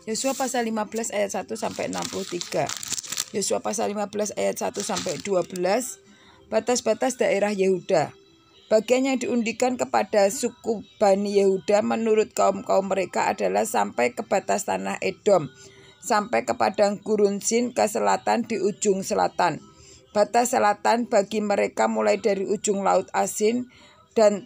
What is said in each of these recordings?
Yosua pasal 15 ayat 1 sampai 63. Yosua pasal 15 ayat 1 sampai 12. Batas-batas daerah Yehuda. Bagian yang diundikan kepada suku Bani Yehuda menurut kaum-kaum mereka adalah sampai ke batas tanah Edom, sampai ke padang gurun Sin ke selatan di ujung selatan. Batas selatan bagi mereka mulai dari ujung laut Asin dan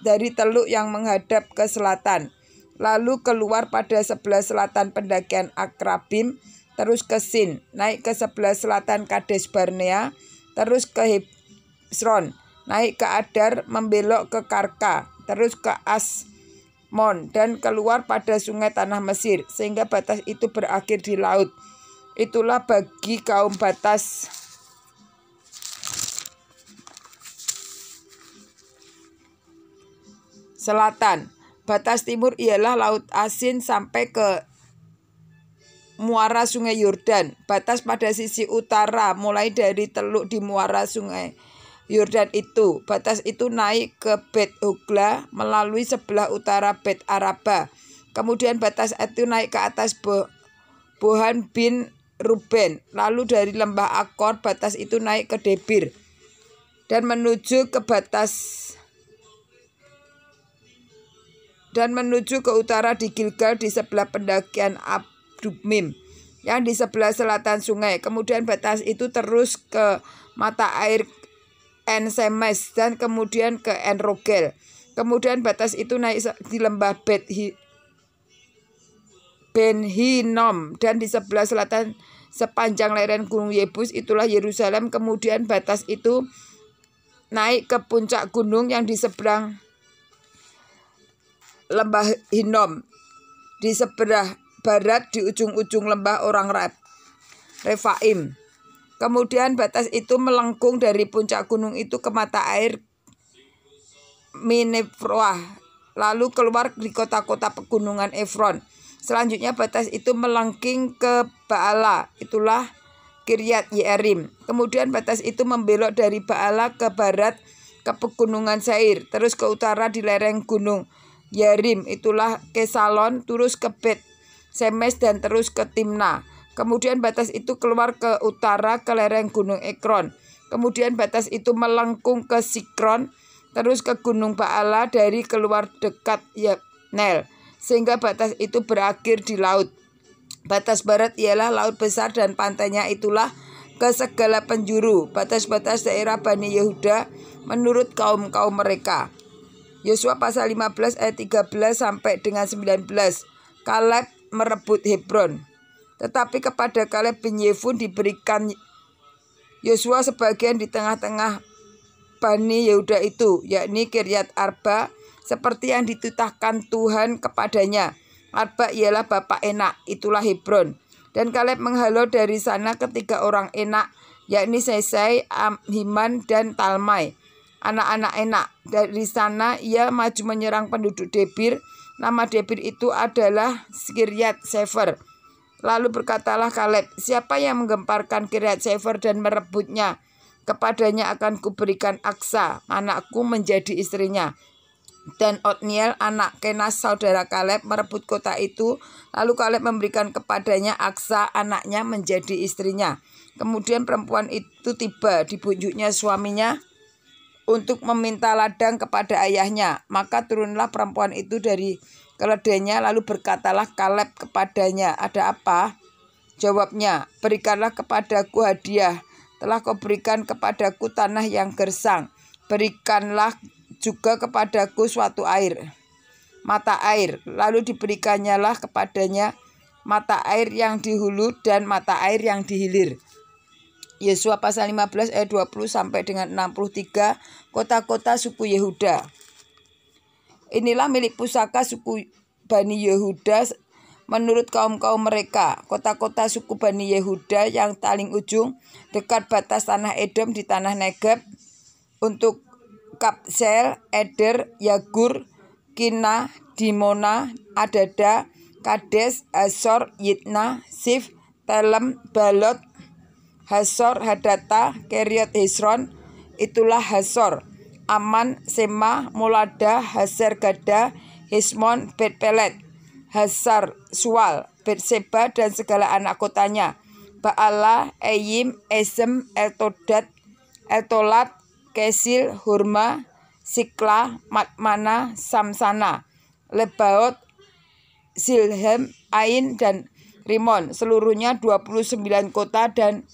dari teluk yang menghadap ke selatan, lalu keluar pada sebelah selatan pendakian Akrabim, terus ke Sin, naik ke sebelah selatan Kades Barnea, terus ke Hesron, naik ke Adar, membelok ke Karka, terus ke Asmon, dan keluar pada sungai tanah Mesir, sehingga batas itu berakhir di laut. Itulah bagi kaum batas selatan. Batas timur ialah laut Asin sampai ke muara sungai Yordan. Batas pada sisi utara mulai dari teluk di muara sungai Yordan itu. Batas itu naik ke Bet Hogla melalui sebelah utara Bet Araba. Kemudian batas itu naik ke atas Bohan bin Ruben. Lalu dari lembah Akor batas itu naik ke Debir dan menuju ke utara di Gilgal di sebelah pendakian Abdumim yang di sebelah selatan sungai. Kemudian batas itu terus ke mata air En Semes dan kemudian ke En Rogel. Kemudian batas itu naik di lembah Ben Hinnom dan di sebelah selatan sepanjang lereng gunung Yebus, itulah Yerusalem. Kemudian batas itu naik ke puncak gunung yang di seberang lembah Hinnom, di sebelah barat di ujung-ujung lembah orang Refaim. Kemudian batas itu melengkung dari puncak gunung itu ke mata air Minefroah, lalu keluar di kota-kota pegunungan Efron. Selanjutnya batas itu melengking ke Baala, itulah Kiryat Yearim. Kemudian batas itu membelok dari Baala ke barat ke pegunungan Seir, terus ke utara di lereng gunung Yarim, itulah Kesalon, terus ke Bet Semes dan terus ke Timna. Kemudian batas itu keluar ke utara ke lereng gunung Ekron. Kemudian batas itu melengkung ke Sikron, terus ke gunung Baala dari keluar dekat Yabnel, sehingga batas itu berakhir di laut. Batas barat ialah laut besar dan pantainya itulah ke segala penjuru. Batas-batas daerah Bani Yehuda menurut kaum-kaum mereka. Yosua pasal 15 ayat 13 sampai dengan 19. Kaleb merebut Hebron. Tetapi kepada Kaleb bin Yefun diberikan Yosua sebagian di tengah-tengah Bani Yehuda itu, yakni Kiryat Arba, seperti yang dititahkan Tuhan kepadanya. Arba ialah bapak Enak, itulah Hebron. Dan Kaleb menghalau dari sana ketiga orang Enak, yakni Sesai, Amhiman, dan Talmai, anak-anak Enak. Dari sana ia maju menyerang penduduk Debir. Nama Debir itu adalah Kiryat Sefer. Lalu berkatalah Kaleb, siapa yang menggemparkan Kiryat Sefer dan merebutnya? Kepadanya akan kuberikan Aksa, anakku, menjadi istrinya. Dan Otniel anak Kenas saudara Kaleb merebut kota itu. Lalu Kaleb memberikan kepadanya Aksa anaknya menjadi istrinya. Kemudian perempuan itu tiba di bujunya suaminya untuk meminta ladang kepada ayahnya. Maka turunlah perempuan itu dari keledainya, lalu berkatalah Kaleb kepadanya, ada apa? Jawabnya, berikanlah kepadaku hadiah. Telah kau berikan kepadaku tanah yang gersang. Berikanlah juga kepadaku suatu mata air. Lalu diberikannya kepadanya mata air yang di hulu dan mata air yang di hilir. Yosua pasal 15 ayat 20 sampai dengan 63. Kota-kota suku Yehuda. Inilah milik pusaka suku Bani Yehuda menurut kaum-kaum mereka. Kota-kota suku Bani Yehuda yang paling ujung dekat batas tanah Edom di tanah Negeb untuk Kabsel, Eder, Yagur, Kina, Dimona, Adada, Kades, Hasor, Yitna, Sif, Telem, Balot, Hasor, Hadata, Keriot Hesron, itulah Hasor, Aman, Sema, Molada, Haser Gada, Hesmon, Bet Pelet. Hasar Sual, Berseba dan segala anak kotanya, Baala, Eyim, Esem, Eltodad, Eltolat, Kesil, Hurma, Sikla, Matmana, Samsana, Lebaot, Silhem, Ain, dan Rimon, seluruhnya 29 kota dan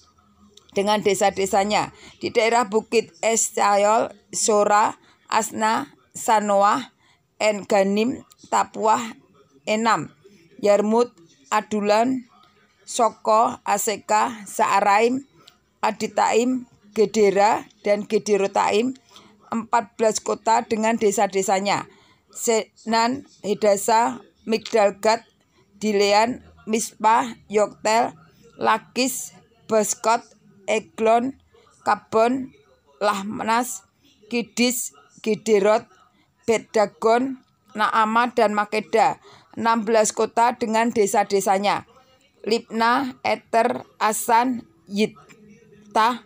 dengan desa-desanya. Di daerah Bukit Esyayol, Sora, Asna, Sanoah, En-Ganim, Tapuah, Enam, Yarmut, Adulan, Soko, Aseka, Saaraim, Aditaim, Gedera, dan Gederotaim, 14 kota dengan desa-desanya. Senan, Hedasa, Migdalgad, Dilean, Mispah, Yoktel, Lakis, Baskot, Eglon, Kabon, Lahmanas, Kidis, Gederot, Bet-Dagon, Naama, dan Makeda, 16 kota dengan desa-desanya. Libna, Eter, Asan, Yittah,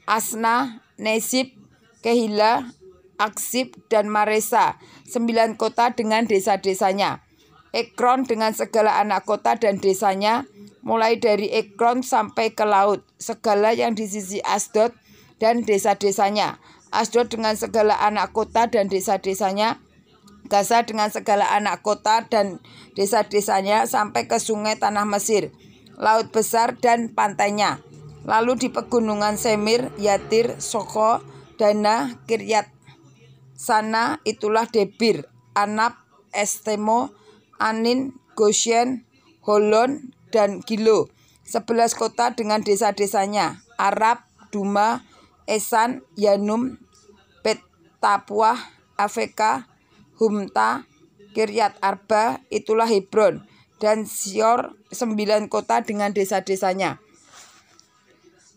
Asna, Nesib, Kehila, Aksib, dan Maresa, 9 kota dengan desa-desanya. Ekron dengan segala anak kota dan desanya, mulai dari Ekron sampai ke laut, segala yang di sisi Asdod dan desa-desanya. Asdod dengan segala anak kota dan desa-desanya, Gaza dengan segala anak kota dan desa-desanya sampai ke sungai tanah Mesir, laut besar dan pantainya. Lalu di pegunungan Semir, Yatir, Soko, Dana, Kiryat Sana, itulah Debir, Anab, Estemo, Anin, Goshen, Holon, dan Gilo, 11 kota dengan desa-desanya. Arab, Duma, Esan, Yanum, Bet-Tapuah, Afeka, Humta, Kiryat Arba, itulah Hebron, dan Sior, 9 kota dengan desa-desanya.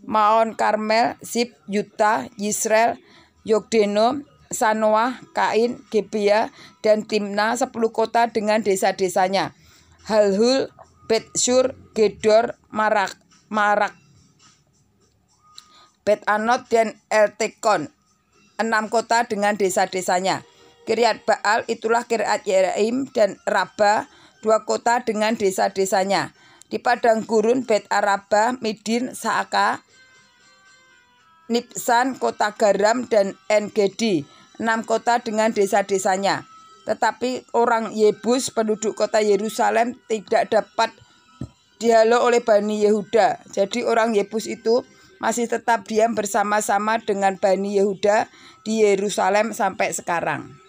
Maon, Karmel, Sib, Yuta, Yisrael, Yokdeno, Sanoah, Kain, Gebea, dan Timna, 10 kota dengan desa-desanya. Halhul, Bet-Sur, Gedor, Marak, Bet-Anot, dan Eltekon, 6 kota dengan desa-desanya. Kiryat Baal, itulah Kiryat Yearim, dan Raba, 2 kota dengan desa-desanya. Di padang gurun Bet-Araba, Midin, Saaka, Nipsan, kota garam, dan En-Gedi, 6 kota dengan desa-desanya. Tetapi orang Yebus, penduduk kota Yerusalem, tidak dapat dihalau oleh Bani Yehuda. Jadi orang Yebus itu masih tetap diam bersama-sama dengan Bani Yehuda di Yerusalem sampai sekarang.